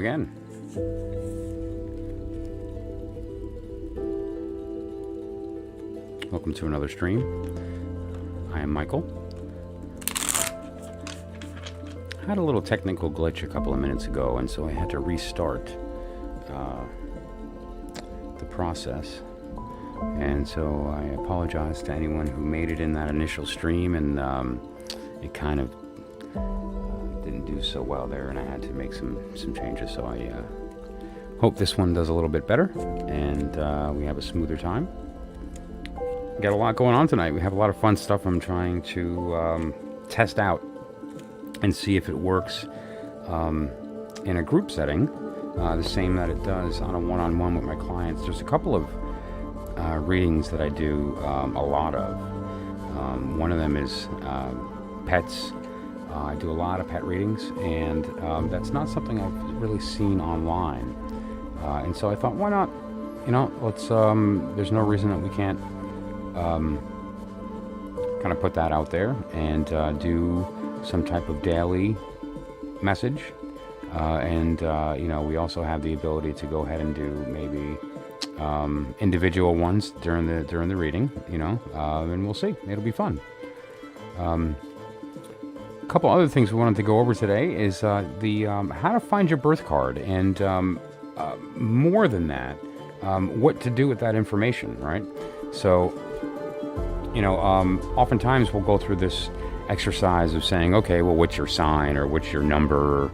again. Welcome to another stream. I am Michael. I had a little technical glitch a couple of minutes ago, and so I had to restart the process. And so I apologize to anyone who made it in that initial stream, and it kind of didn't do so well there, and I had to make some changes. So I hope this one does a little bit better, and we have a smoother time. Got a lot going on tonight. We have a lot of fun stuff I'm trying to test out and see if it works in a group setting, the same that it does on a one-on-one with my clients. There's a couple of readings that I do a lot of. One of them is pets. I do a lot of pet readings, and that's not something I've really seen online. And so I thought, why not? You know, let's. There's no reason that we can't kind of put that out there and do some type of daily message. And you know, we also have the ability to go ahead and do maybe individual ones during the reading. You know, and we'll see. It'll be fun. A couple other things we wanted to go over today is the how to find your birth card, and more than that, what to do with that information, right? So, you know, oftentimes we'll go through this exercise of saying, okay, well, what's your sign, or what's your number,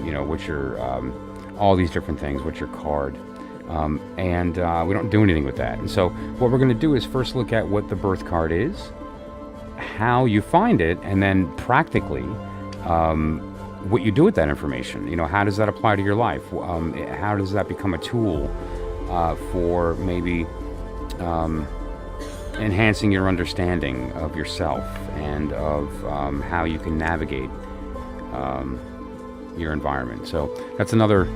you know, what's your, all these different things, what's your card, and we don't do anything with that. And so what we're going to do is first look at what the birth card is, how you find it, and then practically what you do with that information. You know, how does that apply to your life? How does that become a tool for maybe enhancing your understanding of yourself and of how you can navigate your environment. So that's another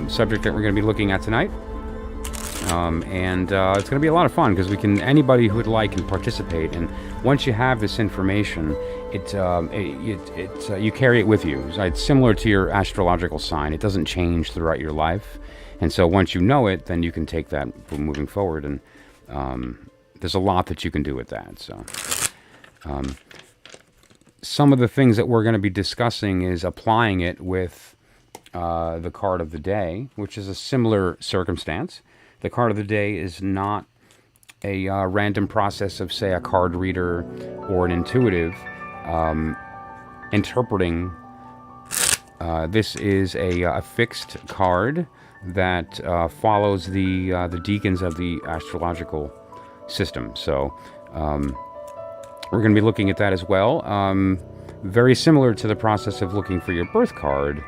subject that we're going to be looking at tonight. And it's going to be a lot of fun because anybody who would like can participate. And once you have this information, you carry it with you. It's similar to your astrological sign. It doesn't change throughout your life. And so once you know it, then you can take that moving forward. And there's a lot that you can do with that. So some of the things that we're going to be discussing is applying it with the card of the day, which is a similar circumstance. The card of the day is not a random process of, say, a card reader or an intuitive interpreting. This is a fixed card that follows the decans of the astrological system. So we're going to be looking at that as well. Very similar to the process of looking for your birth card,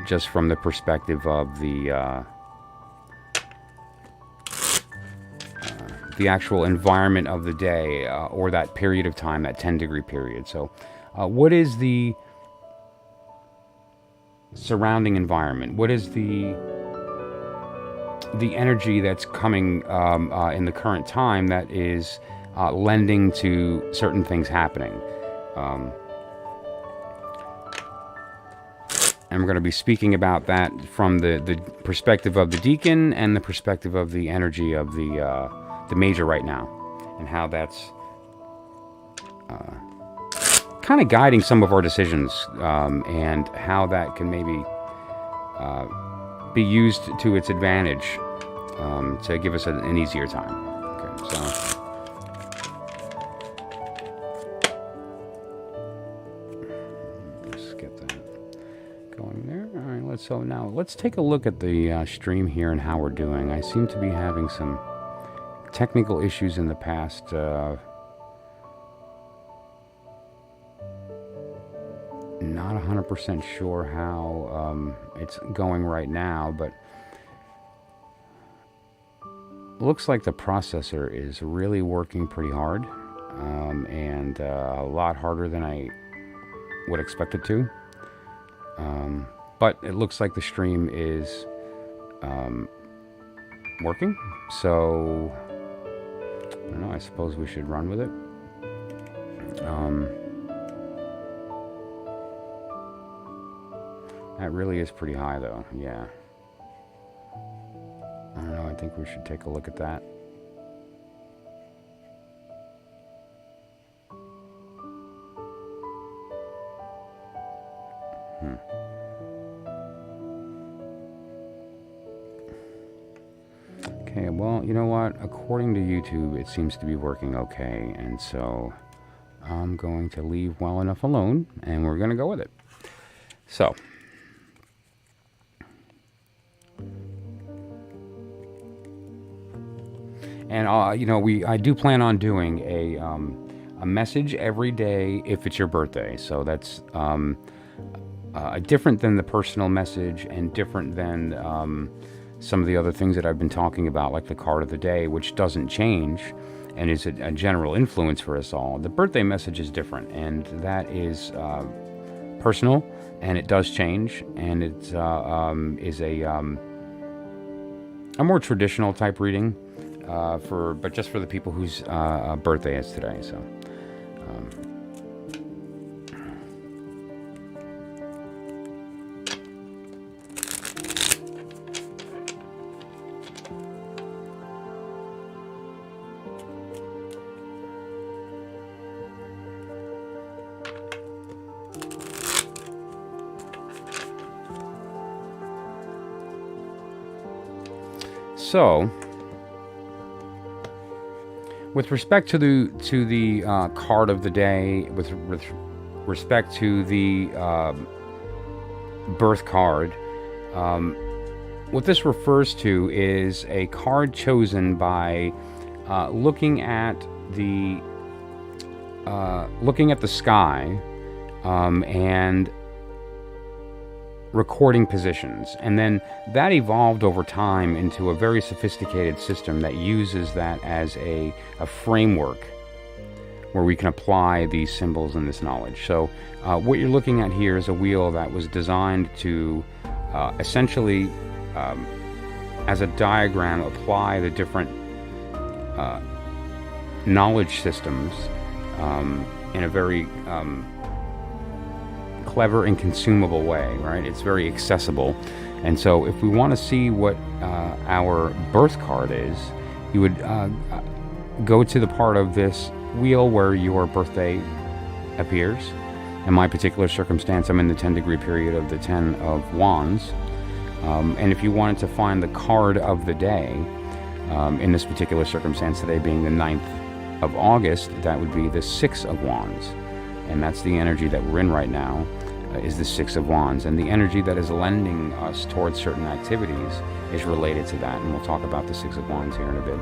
just from the perspective of the actual environment of the day, or that period of time, that 10-degree period. So what is the surrounding environment? What is the energy that's coming in the current time that is lending to certain things happening? And we're going to be speaking about that from the perspective of the decan and the perspective of the energy of the major right now, and how that's kind of guiding some of our decisions, and how that can maybe be used to its advantage to give us an easier time. Okay, so let's get that going there. All right, let's take a look at the stream here and how we're doing. I seem to be having some technical issues in the past. Not 100% sure how it's going right now, but looks like the processor is really working pretty hard, and a lot harder than I would expect it to. But it looks like the stream is working, so I don't know, I suppose we should run with it. That really is pretty high, though. Yeah. I don't know. I think we should take a look at that. Okay, well, you know what? According to YouTube, it seems to be working okay, and so I'm going to leave well enough alone, and we're going to go with it. So, and I do plan on doing a message every day if it's your birthday. So that's different than the personal message, and different than some of the other things that I've been talking about, like the card of the day, which doesn't change and is a general influence for us all. The birthday message is different, and that is personal, and it does change, and it is a more traditional type reading but just for the people whose birthday is today. So. So, with respect to the card of the day, with respect to the birth card, what this refers to is a card chosen by looking at the sky and recording positions, and then that evolved over time into a very sophisticated system that uses that as a framework where we can apply these symbols and this knowledge. So what you're looking at here is a wheel that was designed to essentially as a diagram apply the different knowledge systems in a very clever and consumable way, right? It's very accessible. And so if we want to see what our birth card is, you would go to the part of this wheel where your birthday appears. In my particular circumstance, I'm in the 10-degree period of the 10 of Wands. And if you wanted to find the card of the day, in this particular circumstance, today being the 9th of August, that would be the 6 of Wands. And that's the energy that we're in right now, is the 6 of Wands. And the energy that is lending us towards certain activities is related to that. And we'll talk about the 6 of Wands here in a bit.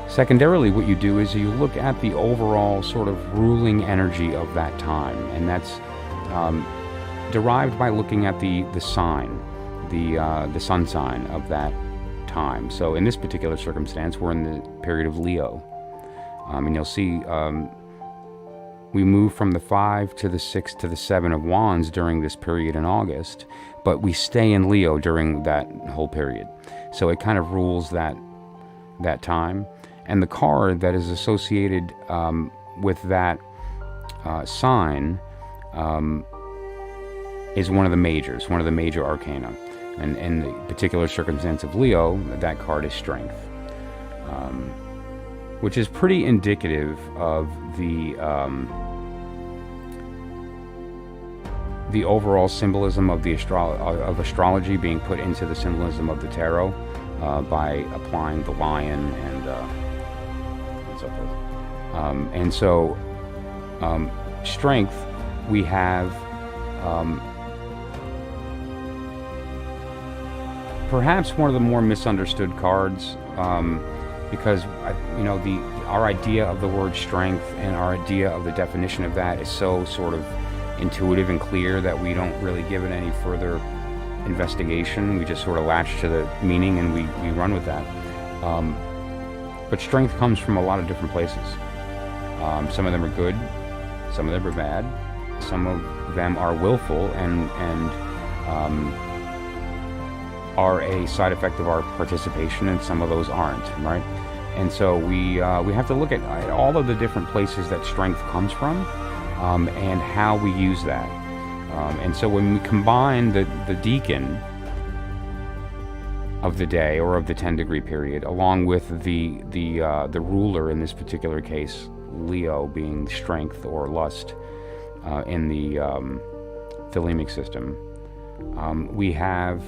Secondarily, what you do is you look at the overall sort of ruling energy of that time. And that's derived by looking at the sign, the sun sign of that time. So in this particular circumstance, we're in the period of Leo. And you'll see we move from the 5 to the 6 to the 7 of Wands during this period in August, but we stay in Leo during that whole period. So it kind of rules that time. And the card that is associated with that sign is one of the major arcana. And in the particular circumstance of Leo, that card is Strength. Which is pretty indicative of the overall symbolism of of astrology being put into the symbolism of the tarot by applying the lion and so forth. And so, Strength, we have perhaps one of the more misunderstood cards. Because our idea of the word strength and our idea of the definition of that is so sort of intuitive and clear that we don't really give it any further investigation. We just sort of latch to the meaning and we run with that. But strength comes from a lot of different places. Some of them are good, some of them are bad, some of them are willful and are a side effect of our participation, and some of those aren't, right? And so we have to look at all of the different places that strength comes from, and how we use that. And so when we combine the deacon of the day or of the 10-degree period, along with the ruler, in this particular case, Leo, being strength or lust in the thelemic system, we have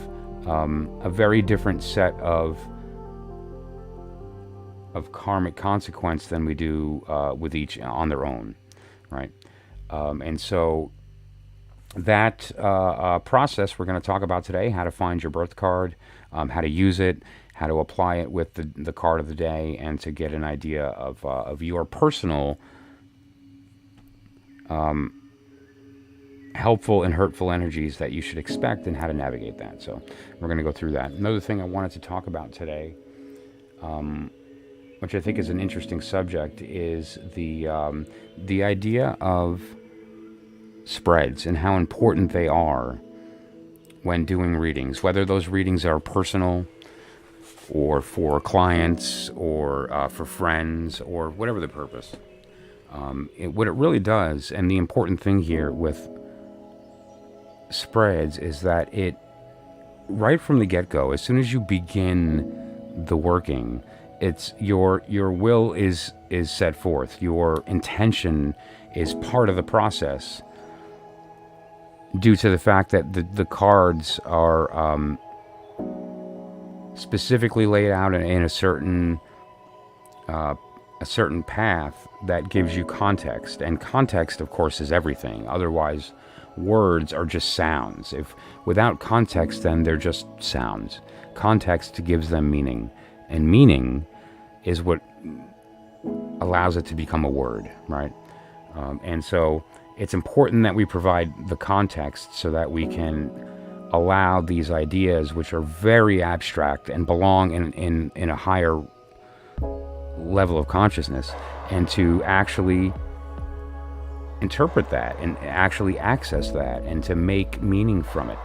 a very different set of karmic consequence than we do with each on their own, right? And so that process we're going to talk about today: how to find your birth card, how to use it, how to apply it with the card of the day, and to get an idea of your personal helpful and hurtful energies that you should expect, and how to navigate that. So we're going to go through that. Another thing I wanted to talk about today, which I think is an interesting subject, is the idea of spreads and how important they are when doing readings, whether those readings are personal or for clients or for friends or whatever the purpose. What it really does, and the important thing here with spreads, is that it, right from the get-go, as soon as you begin the working, it's your will is set forth, your intention is part of the process, due to the fact that the cards are specifically laid out in a certain path that gives you context. And context, of course, is everything. Otherwise, words are just sounds. If without context, then they're just sounds. Context gives them meaning, and meaning is what allows it to become a word, right? And so it's important that we provide the context so that we can allow these ideas, which are very abstract and belong in a higher level of consciousness, and to actually interpret that and actually access that and to make meaning from it.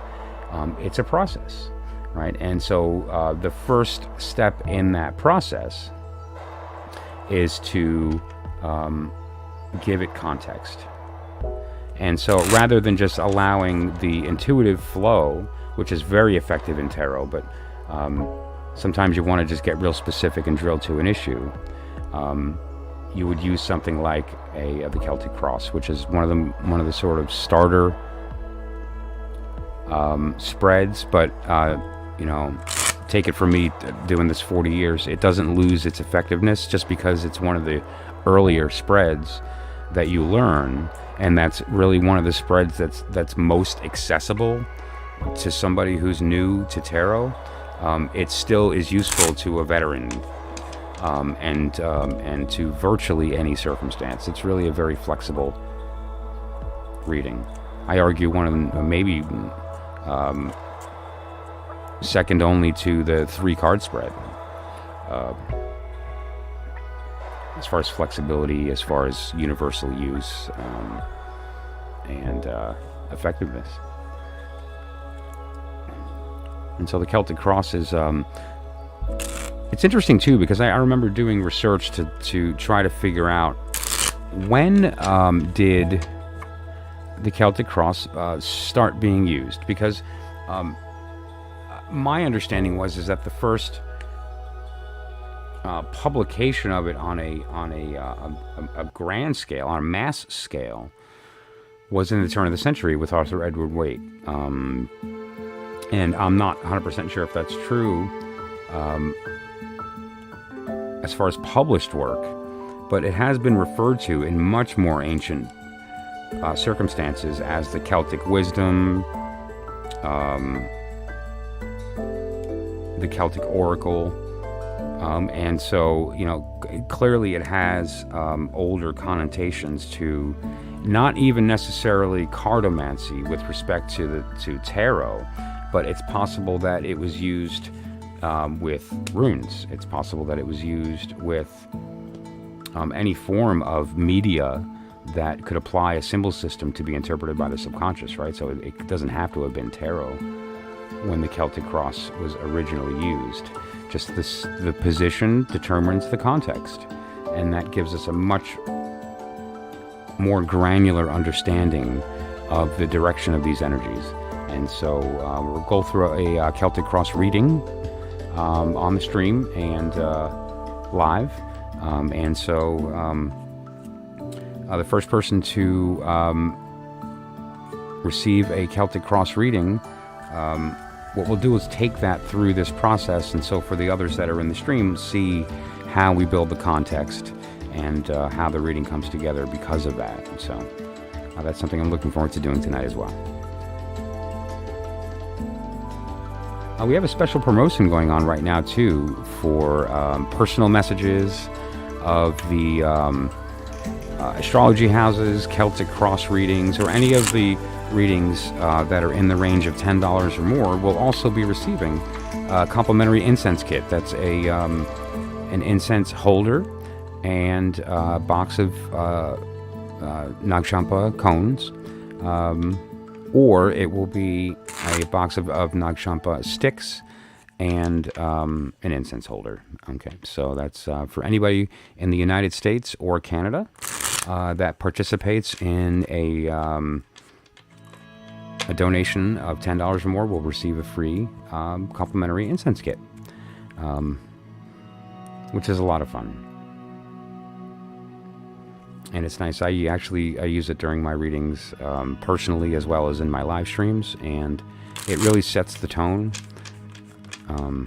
It's a process, right? And so the first step in that process is to give it context. And so rather than just allowing the intuitive flow, which is very effective in tarot, but sometimes you want to just get real specific and drill to an issue, you would use something like the Celtic cross, which is one of the sort of starter spreads. But take it from me, doing this 40 years, it doesn't lose its effectiveness just because it's one of the earlier spreads that you learn, and that's really one of the spreads that's most accessible to somebody who's new to tarot. It still is useful to a veteran, and to virtually any circumstance. It's really a very flexible reading. I argue one of them, maybe second only to the 3-card spread, as far as flexibility, as far as universal use, and effectiveness. And so the Celtic cross is, it's interesting too, because I remember doing research to try to figure out when did the Celtic cross start being used, because my understanding is that the first publication of it on a grand scale, on a mass scale, was in the turn of the century with Arthur Edward Waite. And I'm not 100% sure if that's true as far as published work, but it has been referred to in much more ancient circumstances as the Celtic wisdom, the Celtic oracle. And so, clearly it has older connotations to not even necessarily cartomancy with respect to tarot, but it's possible that it was used with runes. It's possible that it was used with any form of media that could apply a symbol system to be interpreted by the subconscious, right? So it doesn't have to have been tarot when the Celtic cross was originally used. Just the position determines the context, and that gives us a much more granular understanding of the direction of these energies. And so we'll go through a Celtic cross reading on the stream and live. And so the first person to receive a Celtic cross reading, what we'll do is take that through this process. And so for the others that are in the stream, see how we build the context and how the reading comes together because of that. And so that's something I'm looking forward to doing tonight as well. We have a special promotion going on right now too for personal messages of the astrology houses, Celtic cross readings, or any of the readings that are in the range of $10 or more. Will also be receiving a complimentary incense kit. That's an incense holder and a box of Nagshampa cones, or it will be a box of Nagshampa sticks and an incense holder. Okay, so that's for anybody in the United States or Canada that participates in a donation of $10 or more will receive a free complimentary incense kit, which is a lot of fun. And it's nice. I use it during my readings personally as well as in my live streams, and it really sets the tone. And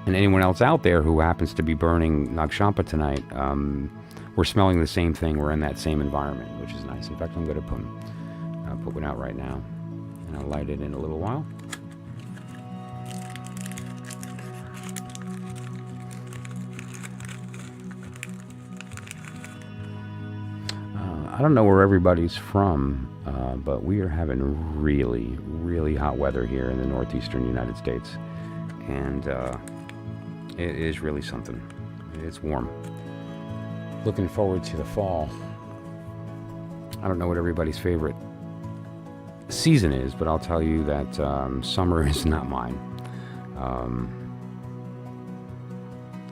anyone else out there who happens to be burning Nagshampa tonight, we're smelling the same thing. We're in that same environment, which is nice. In fact, I'm going to put one out right now, and I'll light it in a little while. I don't know where everybody's from, but we are having really, really hot weather here in the northeastern United States, and it is really something. It's warm. Looking forward to the fall. I don't know what everybody's favorite season is, but I'll tell you that summer is not mine.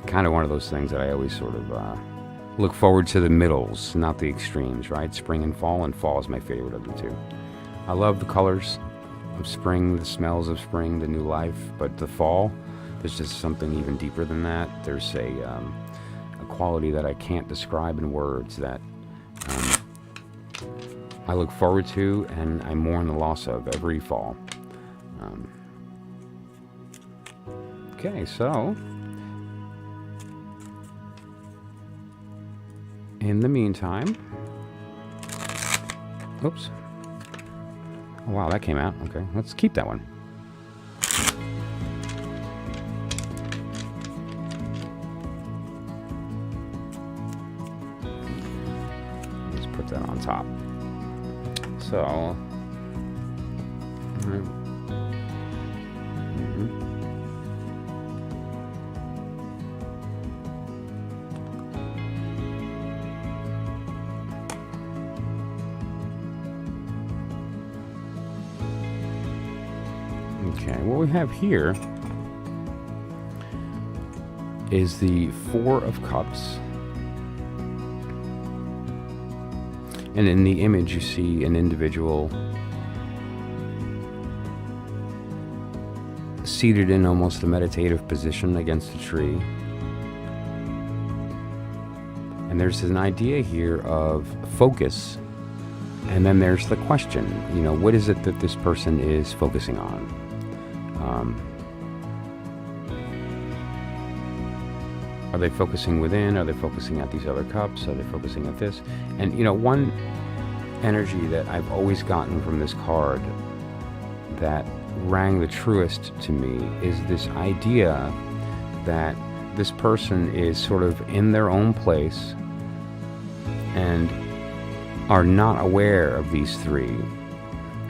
Kind of one of those things that I always sort of look forward to the middles, not the extremes, right? Spring and fall is my favorite of the two. I love the colors of spring, the smells of spring, the new life, but the fall, there's just something even deeper than that. There's a quality that I can't describe in words that I look forward to, and I mourn the loss of every fall. Okay, so in the meantime, oops. Oh, wow, that came out. Okay, let's keep that one. Let's put that on top. So, okay, what we have here is the Four of Cups. And in the image, you see an individual seated in almost a meditative position against a tree. And there's an idea here of focus. And then there's the question, what is it that this person is focusing on? Are they focusing within? Are they focusing at these other cups? Are they focusing at this? And, one energy that I've always gotten from this card that rang the truest to me is this idea that this person is sort of in their own place and are not aware of these three.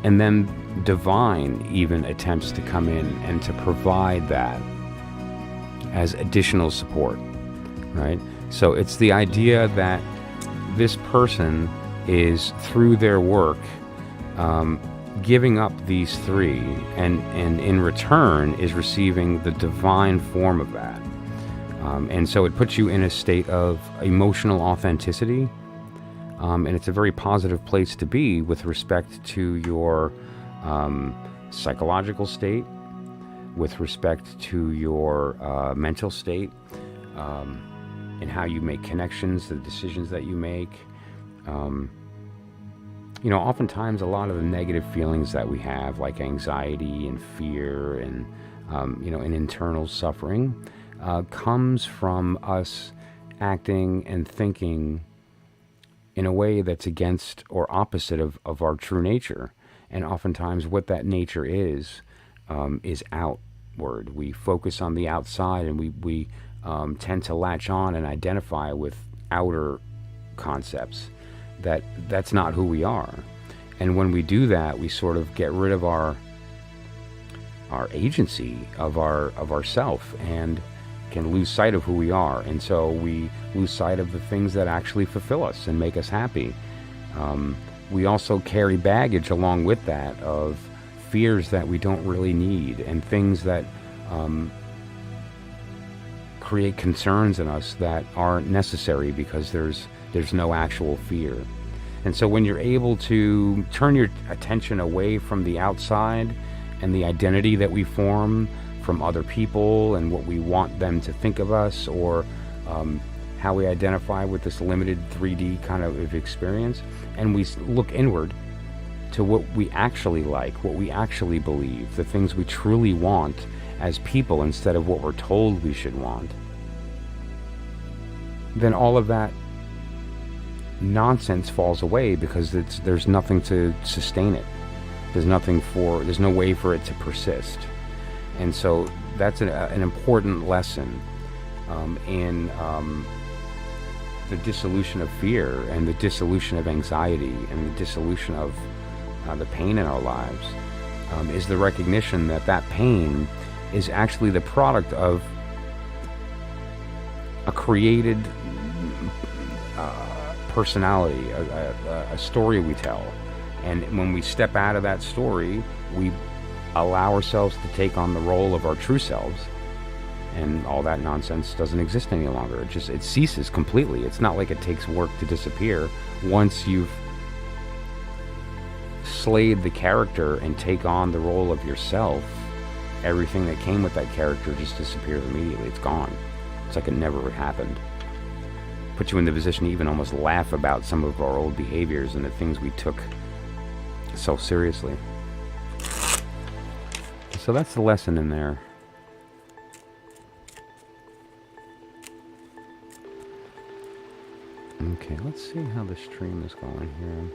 And then divine even attempts to come in and to provide that as additional support. Right? So it's the idea that this person is, through their work, giving up these three, and in return is receiving the divine form of that. And so it puts you in a state of emotional authenticity, And it's a very positive place to be with respect to your psychological state, with respect to your mental state, and how you make connections, the decisions that you make. Oftentimes a lot of the negative feelings that we have, like anxiety and fear and, an internal suffering, comes from us acting and thinking in a way that's against or opposite of our true nature. And oftentimes what that nature is outward. We focus on the outside, and we tend to latch on and identify with outer concepts. That's not who we are. And when we do that, we sort of get rid of our agency of ourself, and can lose sight of who we are. And so we lose sight of the things that actually fulfill us and make us happy. We also carry baggage along with that of fears that we don't really need, and things that create concerns in us that aren't necessary because there's no actual fear. And so when you're able to turn your attention away from the outside and the identity that we form from other people and what we want them to think of us, or how we identify with this limited 3D kind of experience, and we look inward to what we actually like, what we actually believe, the things we truly want as people instead of what we're told we should want, then all of that nonsense falls away, because there's nothing to sustain it. There's no way for it to persist. And so that's an important lesson in the dissolution of fear, and the dissolution of anxiety, and the dissolution of the pain in our lives, is the recognition that pain is actually the product of a created personality, a story we tell. And when we step out of that story, we allow ourselves to take on the role of our true selves, and all that nonsense doesn't exist any longer. It ceases completely. It's not like it takes work to disappear. Once you've slayed the character and take on the role of yourself, everything that came with that character just disappears immediately. It's gone. It's like it never happened. Put you in the position to even almost laugh about some of our old behaviors and the things we took so seriously. So that's the lesson in there. Okay, let's see how the stream is going here.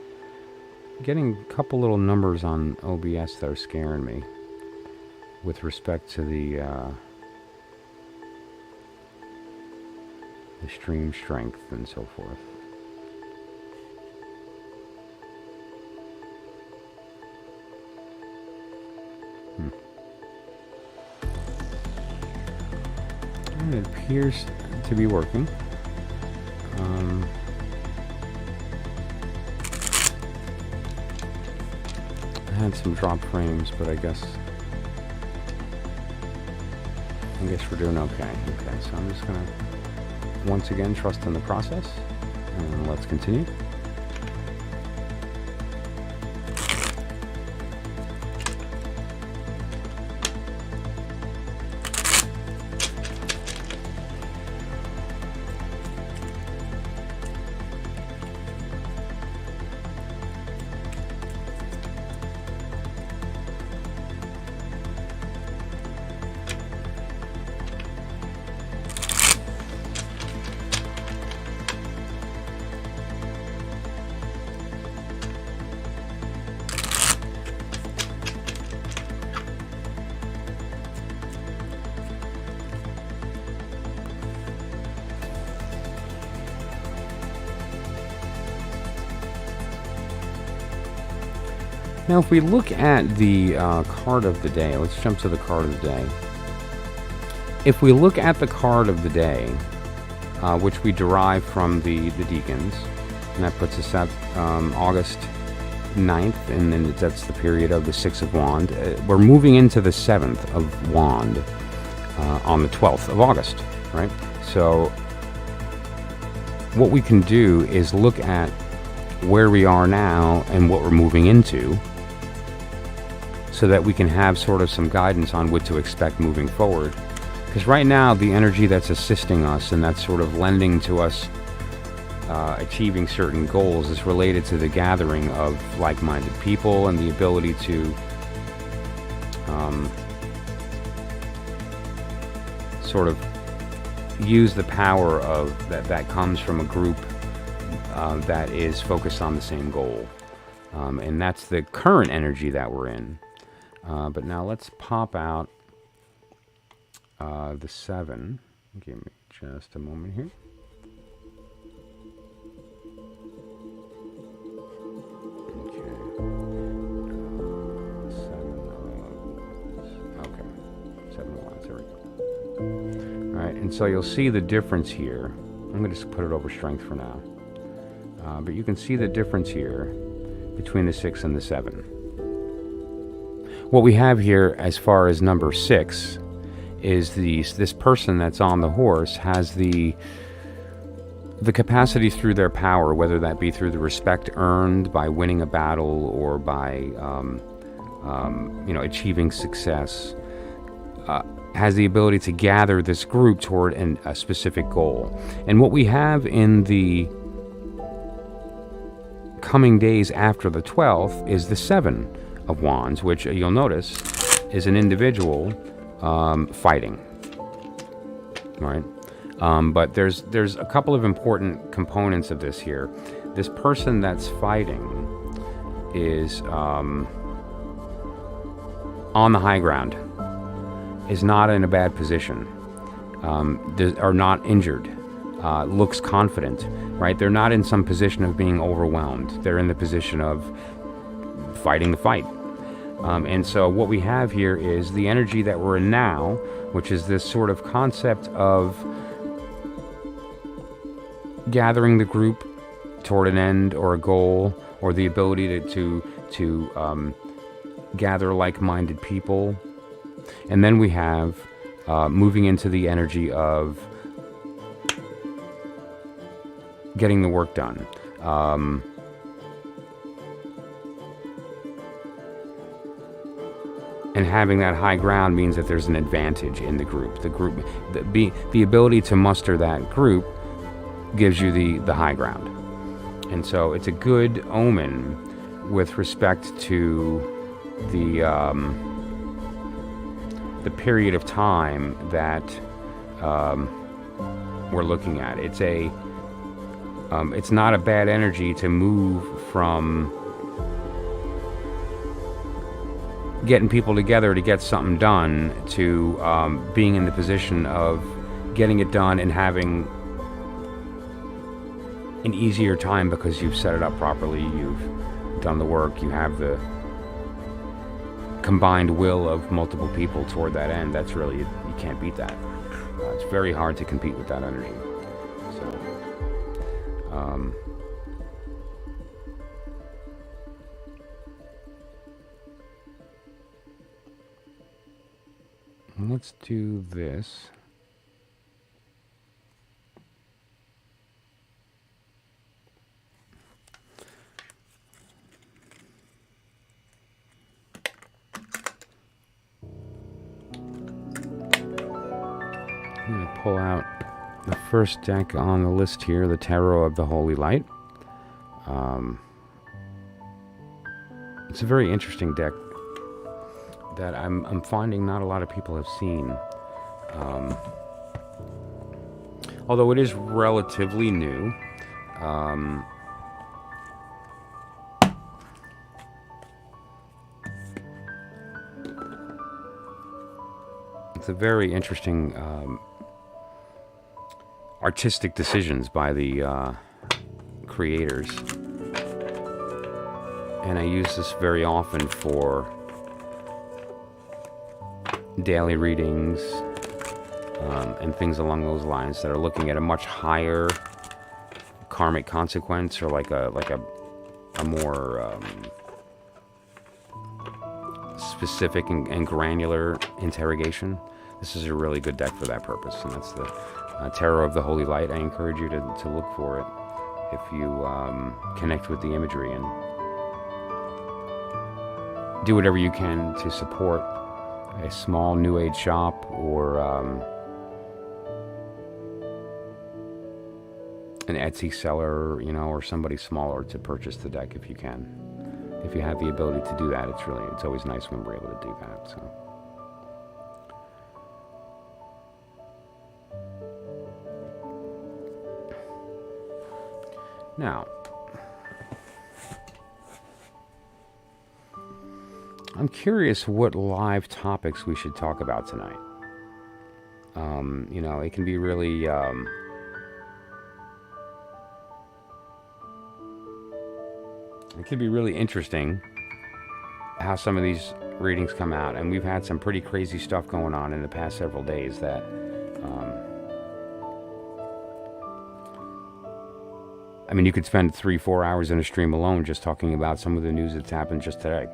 I'm getting a couple little numbers on OBS that are scaring me with respect to the stream strength and so forth. And it appears to be working. I had some drop frames, but I guess we're doing okay. Okay, so I'm just gonna once again trust in the process, and let's continue. Now, if we look at the card of the day, let's jump to the card of the day. If we look at the card of the day, which we derive from the deacons, and that puts us at August 9th, and then that's the period of the Six of Wand. We're moving into the 7th of Wand on the 12th of August, right? So what we can do is look at where we are now and what we're moving into, so that we can have sort of some guidance on what to expect moving forward. Because right now, the energy that's assisting us and that's sort of lending to us achieving certain goals is related to the gathering of like-minded people and the ability to sort of use the power of that comes from a group that is focused on the same goal. And that's the current energy that we're in. But now let's pop out the 7. Give me just a moment here. Okay. 7 of Wands. There we go. All right, and so you'll see the difference here. I'm going to just put it over Strength for now. But you can see the difference here between the 6 and the 7. What we have here as far as number 6 is this person that's on the horse has the capacity through their power, whether that be through the respect earned by winning a battle or by achieving success, has the ability to gather this group toward a specific goal. And what we have in the coming days after the 12th is the 7 of Wands, which you'll notice is an individual fighting, right? But there's a couple of important components of this here. This person that's fighting is on the high ground, is not in a bad position, are not injured, looks confident, right? They're not in some position of being overwhelmed. They're in the position of fighting the fight. And so what we have here is the energy that we're in now, which is this sort of concept of gathering the group toward an end or a goal, or the ability to gather like-minded people. And then we have moving into the energy of getting the work done. And having that high ground means that there's an advantage in the group. The ability to muster that group gives you the high ground. And so it's a good omen with respect to the period of time that we're looking at. It's not a bad energy to move from getting people together to get something done to being in the position of getting it done and having an easier time because you've set it up properly, you've done the work, you have the combined will of multiple people toward that end. That's really, you can't beat that. It's very hard to compete with that energy. So, let's do this. I'm going to pull out the first deck on the list here, the Tarot of the Holy Light. It's a very interesting deck that I'm finding not a lot of people have seen. Although it is relatively new. It's a very interesting artistic decisions by the creators. And I use this very often for daily readings and things along those lines that are looking at a much higher karmic consequence, or like a more specific and granular interrogation. This is a really good deck for that purpose, and that's the Tarot of the Holy Light. I encourage you to look for it. if you connect with the imagery and do whatever you can to support a small New Age shop or an Etsy seller, or somebody smaller to purchase the deck if you can. If you have the ability to do that, it's always nice when we're able to do that. So. Now, I'm curious what live topics we should talk about tonight. It can be really, interesting how some of these readings come out. And we've had some pretty crazy stuff going on in the past several days that, you could spend 3-4 hours in a stream alone just talking about some of the news that's happened just today.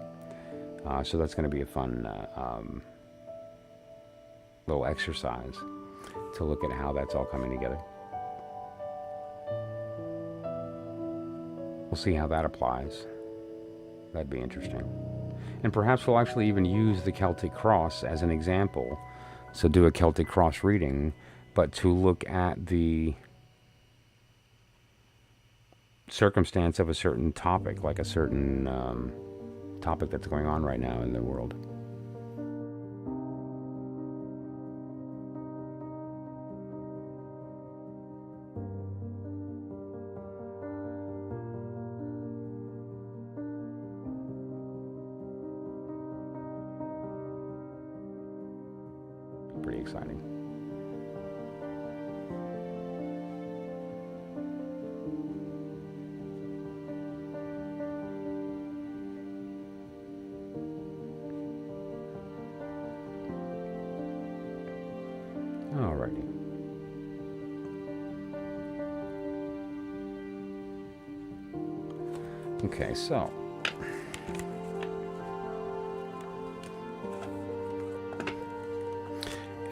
So that's going to be a fun little exercise to look at how that's all coming together. We'll see how that applies. That'd be interesting. And perhaps we'll actually even use the Celtic cross as an example. So do a Celtic cross reading, but to look at the circumstance of a certain topic, like a certain topic that's going on right now in the world. Pretty exciting. Alrighty. Okay, so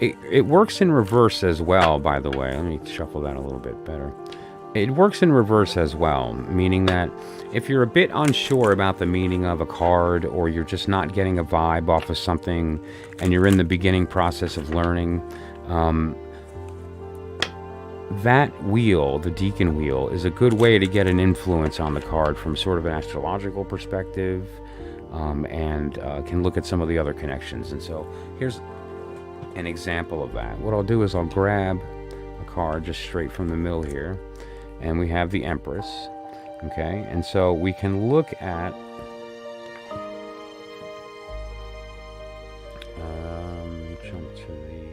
it works in reverse as well, by the way. Let me shuffle that a little bit better. It works in reverse as well, meaning that if you're a bit unsure about the meaning of a card, or you're just not getting a vibe off of something, and you're in the beginning process of learning, that wheel, the deacon wheel, is a good way to get an influence on the card from sort of an astrological perspective, and can look at some of the other connections. And so here's an example of that. What I'll do is I'll grab a card just straight from the mill here, and we have the Empress. Okay, and so we can look at jump to the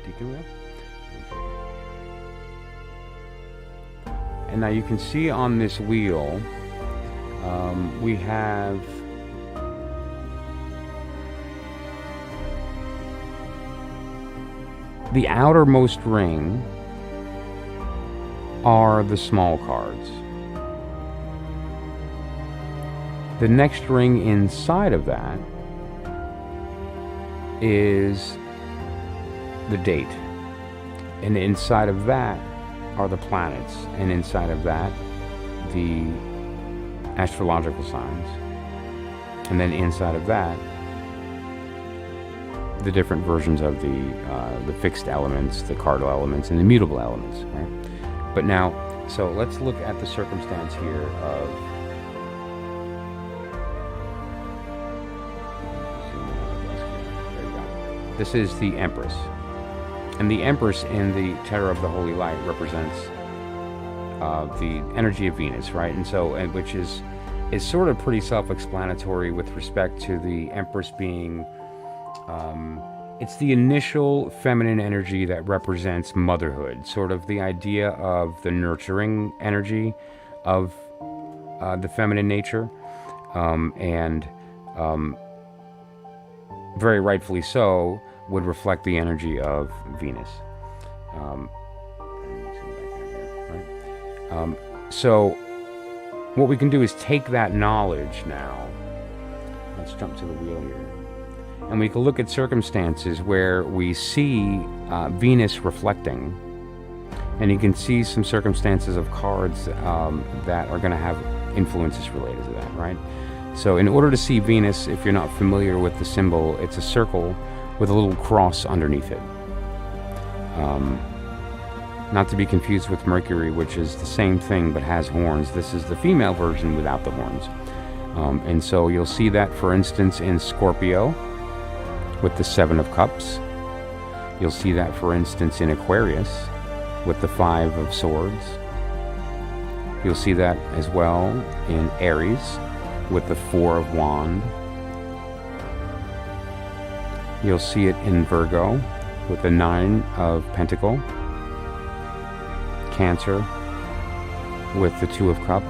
deacon wheel. And now you can see on this wheel, we have the outermost ring are the small cards. The next ring inside of that is the date. And inside of that are the planets. And inside of that, the astrological signs. And then inside of that, the different versions of the fixed elements, the cardinal elements, and the mutable elements, right? But now, so let's look at the circumstance here of there you go. This is the Empress. And the Empress in the Terror of the Holy Light represents the energy of Venus, right? And so, which is sort of pretty self-explanatory with respect to the Empress being, it's the initial feminine energy that represents motherhood, sort of the idea of the nurturing energy of the feminine nature, and very rightfully so, would reflect the energy of Venus. So what we can do is take that knowledge now. Let's jump to the wheel here. And we can look at circumstances where we see Venus reflecting And you can see some circumstances of cards that are going to have influences related to that, right? So in order to see Venus, if you're not familiar with the symbol, it's a circle with a little cross underneath it. Not to be confused with Mercury, which is the same thing but has horns. This is the female version without the horns. And so you'll see that, for instance, in Scorpio with the 7 of Cups. You'll see that, for instance, in Aquarius with the 5 of Swords. You'll see that as well in Aries with the 4 of Wand. You'll see it in Virgo with the 9 of Pentacle. Cancer with the 2 of Cup.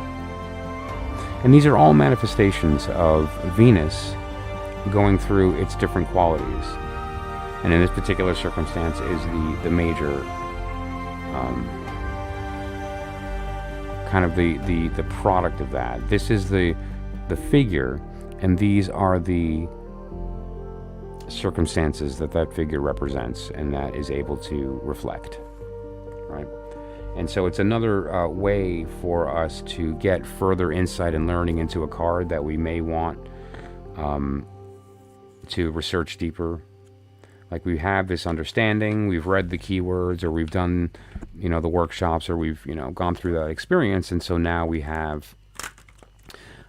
And these are all manifestations of Venus going through its different qualities. And in this particular circumstance is the major kind of the product of that. This is the figure, and these are the circumstances that figure represents and that is able to reflect, right? And so it's another way for us to get further insight and learning into a card that we may want to research deeper. Like, we have this understanding, we've read the keywords, or we've done, the workshops, or we've, gone through that experience, and so now we have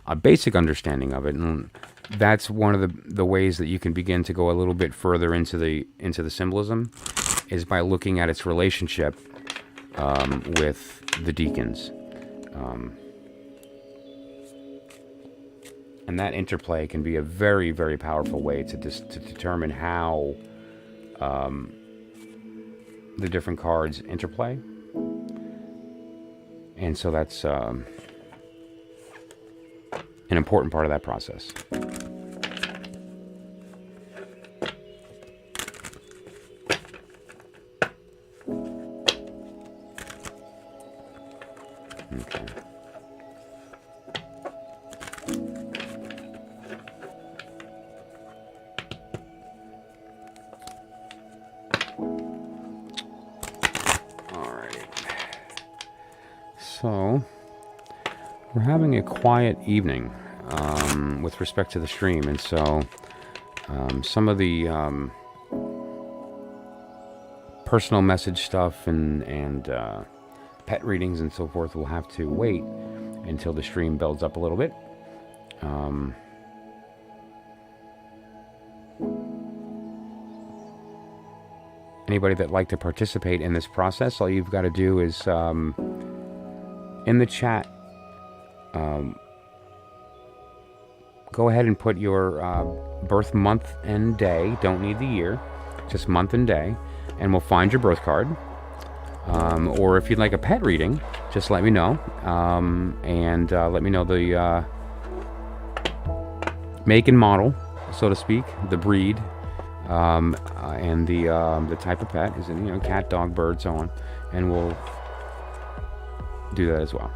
a basic understanding of it. And that's one of the ways that you can begin to go a little bit further into the symbolism, is by looking at its relationship with the deacons. And that interplay can be a very, very powerful way to determine how the different cards interplay. And so that's an important part of that process. Okay. So, we're having a quiet evening with respect to the stream, and so some of the personal message stuff and pet readings and so forth will have to wait until the stream builds up a little bit. Anybody that'd like to participate in this process, all you've got to do is in the chat, go ahead and put your birth month and day. Don't need the year, just month and day, and we'll find your birth card. Or if you'd like a pet reading, just let me know, and let me know the make and model, so to speak, the breed, and the type of pet. Is it cat, dog, bird, so on, and we'll do that as well.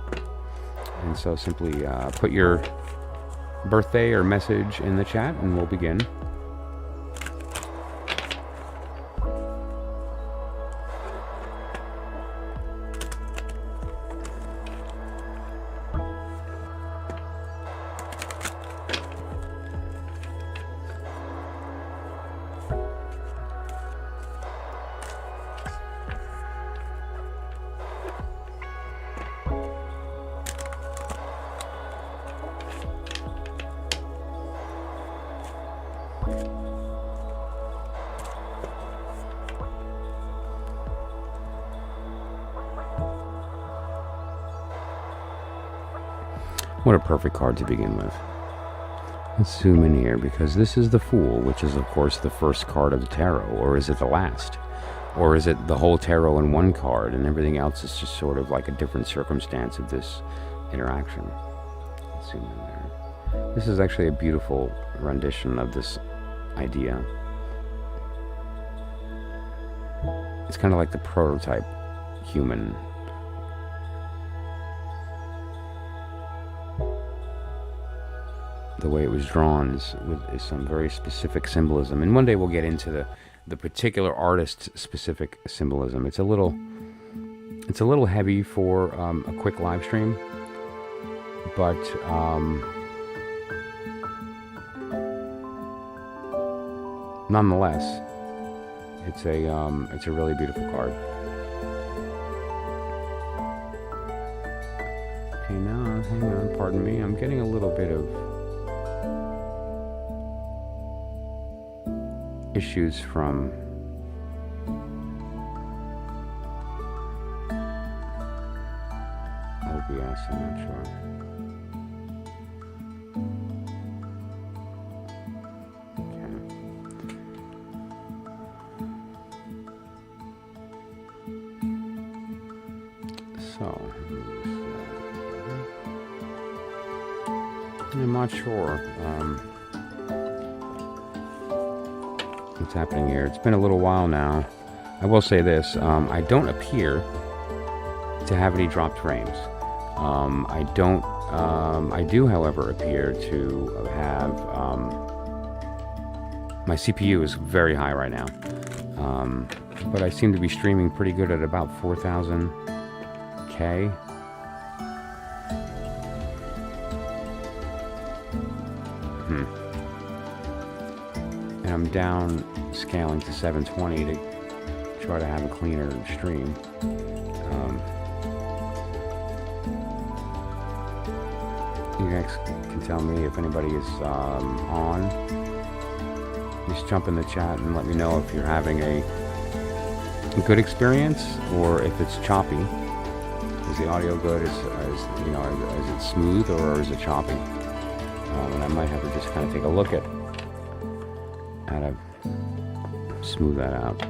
And so simply put your birthday or message in the chat, and we'll begin. What a perfect card to begin with. Let's zoom in here, because this is the Fool, which is, of course, the first card of the tarot. Or is it the last? Or is it the whole tarot in one card, and everything else is just sort of like a different circumstance of this interaction? Let's zoom in there. This is actually a beautiful rendition of this idea. It's kind of like the prototype human. The way it was drawn is some very specific symbolism, and one day we'll get into the particular artist's specific symbolism. It's a little It's a little heavy for a quick live stream, but nonetheless, it's a really beautiful card. Okay, now hang on, pardon me. I'm getting a little bit of issues from OBS, I'm not sure. I'm not sure what's happening here. It's been a little while now. I will say this, I don't appear to have any dropped frames. I do, however, appear to have, my CPU is very high right now, but I seem to be streaming pretty good at about 4,000K. And I'm down scaling to 720 to try to have a cleaner stream. You guys can tell me if anybody is on. Just jump in the chat and let me know if you're having a good experience or if it's choppy. Is the audio good? Is you know, is it smooth or is it choppy? And I might have to just kind of take a look at how to smooth that out.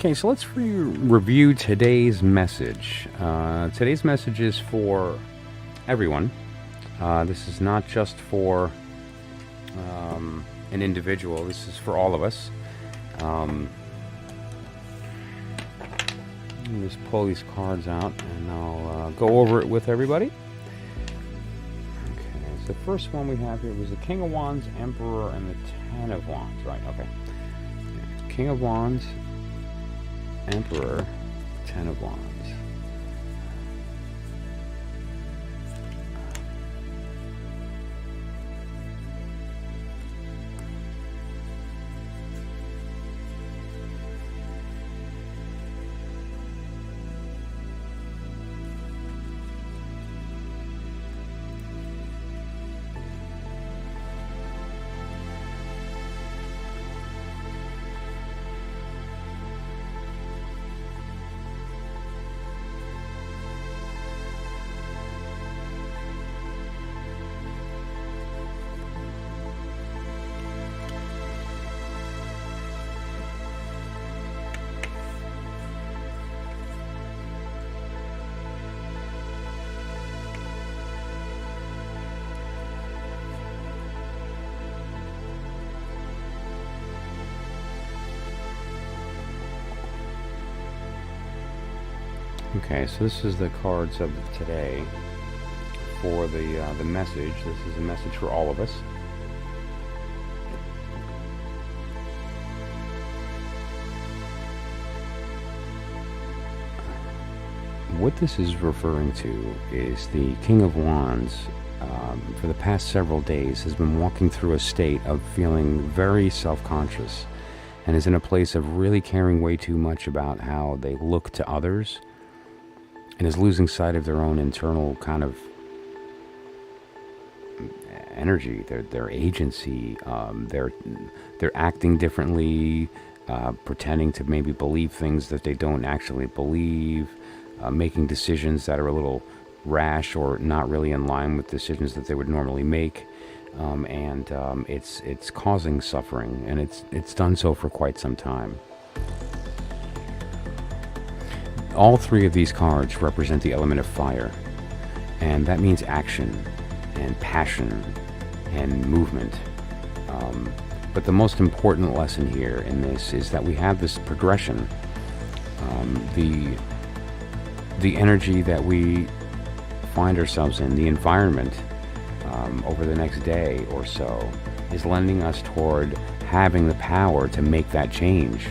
Okay, so let's review today's message. Today's message is for everyone. This is not just for an individual. This is for all of us. Let me just pull these cards out and I'll go over it with everybody. Okay, so the first one we have here was the King of Wands, Emperor, and the Ten of Wands. Right, okay. King of Wands, Emperor, Ten of Wands. Okay, so this is the cards of today for the message. This is a message for all of us. What this is referring to is the King of Wands, for the past several days, has been walking through a state of feeling very self-conscious and is in a place of really caring way too much about how they look to others, and is losing sight of their own internal kind of energy, their agency. They're acting differently, pretending to maybe believe things that they don't actually believe, making decisions that are a little rash or not really in line with decisions that they would normally make, and it's causing suffering, and it's done so for quite some time. All three of these cards represent the element of fire, and that means action and passion and movement. But the most important lesson here in this is that we have this progression. The energy that we find ourselves in, the environment, over the next day or so, is lending us toward having the power to make that change,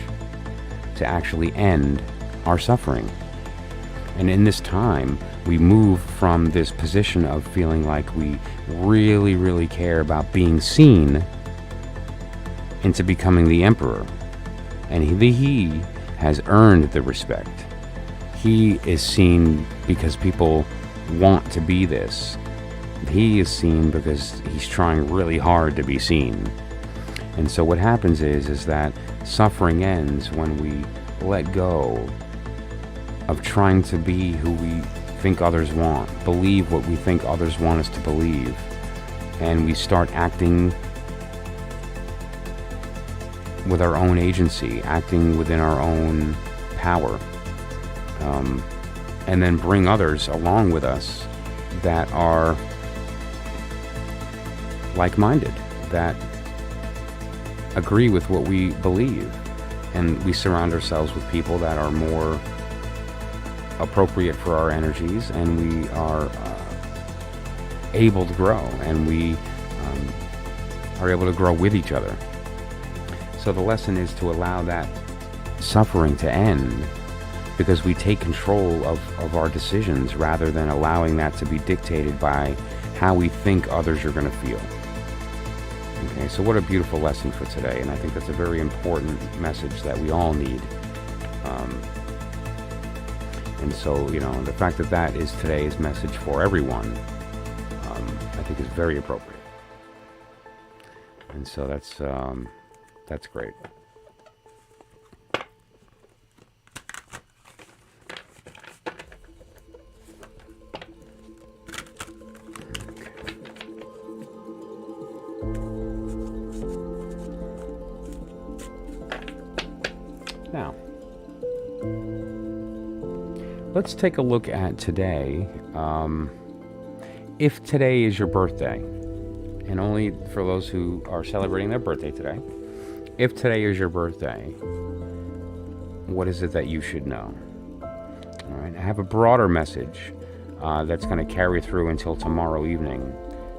to actually end our suffering. And in this time, we move from this position of feeling like we really, really care about being seen into becoming the Emperor. And he has earned the respect. He is seen because people want to be this. He is seen because he's trying really hard to be seen. And so what happens is that suffering ends when we let go of trying to be who we think others want, believe what we think others want us to believe, and we start acting with our own agency, acting within our own power, and then bring others along with us that are like-minded, that agree with what we believe, and we surround ourselves with people that are more appropriate for our energies, and we are able to grow, and we are able to grow with each other. So the lesson is to allow that suffering to end, because we take control of our decisions rather than allowing that to be dictated by how we think others are going to feel. Okay, so what a beautiful lesson for today, and I think that's a very important message that we all need. And so, the fact that that is today's message for everyone, I think is very appropriate. And so that's great. Now, let's take a look at today. If today is your birthday, and only for those who are celebrating their birthday today, if today is your birthday, what is it that you should know? All right, I have a broader message that's going to carry through until tomorrow evening,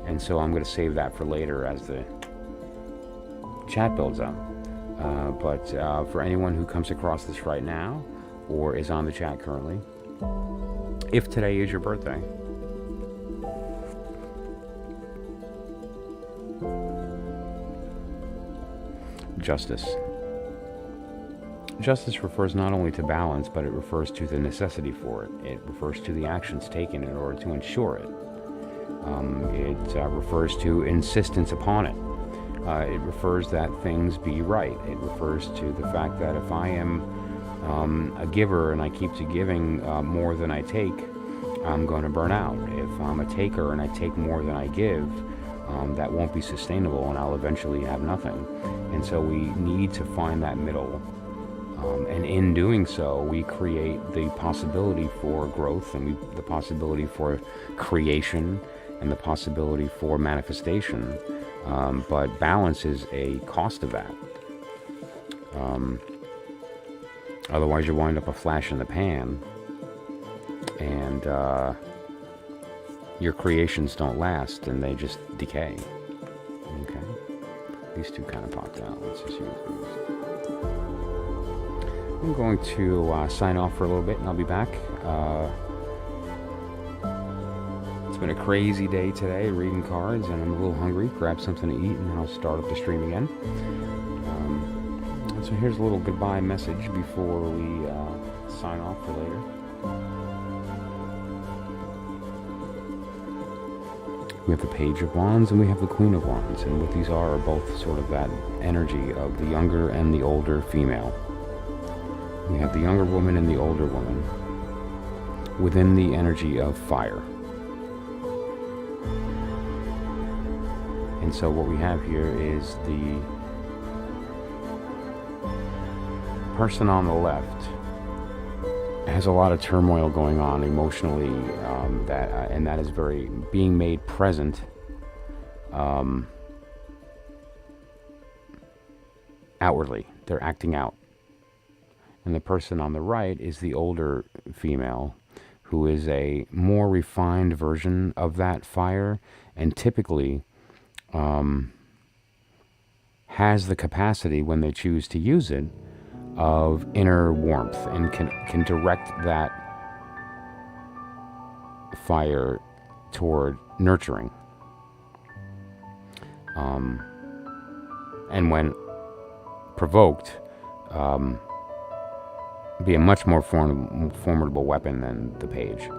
and so I'm going to save that for later as the chat builds up. But for anyone who comes across this right now or is on the chat currently, if today is your birthday, justice. Justice refers not only to balance, but it refers to the necessity for it. It refers to the actions taken in order to ensure it. It refers to insistence upon it. It refers that things be right. It refers to the fact that if I am a giver and I keep to giving more than I take, I'm going to burn out. If I'm a taker and I take more than I give, that won't be sustainable and I'll eventually have nothing. And so we need to find that middle. And in doing so, we create the possibility for growth and the possibility for creation and the possibility for manifestation. But balance is a cost of that. Otherwise, you wind up a flash in the pan, and your creations don't last, and they just decay. Okay, these two kind of popped out. Let's just use these. I'm going to sign off for a little bit, and I'll be back. It's been a crazy day today, reading cards, and I'm a little hungry. Grab something to eat, and then I'll start up the stream again. So here's a little goodbye message before we sign off for later. We have the Page of Wands and we have the Queen of Wands, and what these are both sort of that energy of the younger and the older female. We have the younger woman and the older woman within the energy of fire. And so what we have here is the person on the left has a lot of turmoil going on emotionally, and that is very being made present outwardly. They're acting out. And the person on the right is the older female, who is a more refined version of that fire, and typically has the capacity, when they choose to use it, of inner warmth, and can direct that fire toward nurturing. And when provoked, be a much more formidable weapon than the page.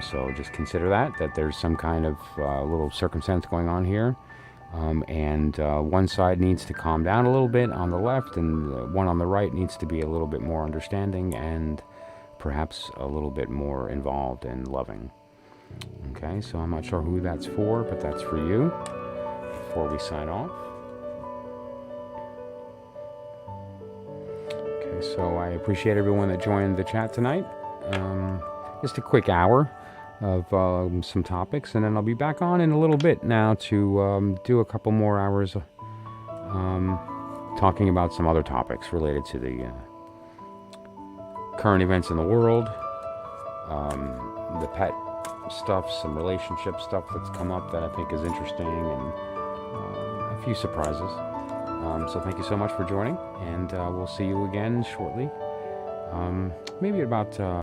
So just consider that there's some kind of little circumstance going on here. And one side needs to calm down a little bit on the left, and one on the right needs to be a little bit more understanding and perhaps a little bit more involved and loving. Okay, so I'm not sure who that's for, but that's for you before we sign off. Okay, so I appreciate everyone that joined the chat tonight. Just a quick hour of some topics, and then I'll be back on in a little bit now to do a couple more hours talking about some other topics related to the current events in the world, the pet stuff, some relationship stuff that's come up that I think is interesting, and a few surprises. So thank you so much for joining, and we'll see you again shortly, maybe about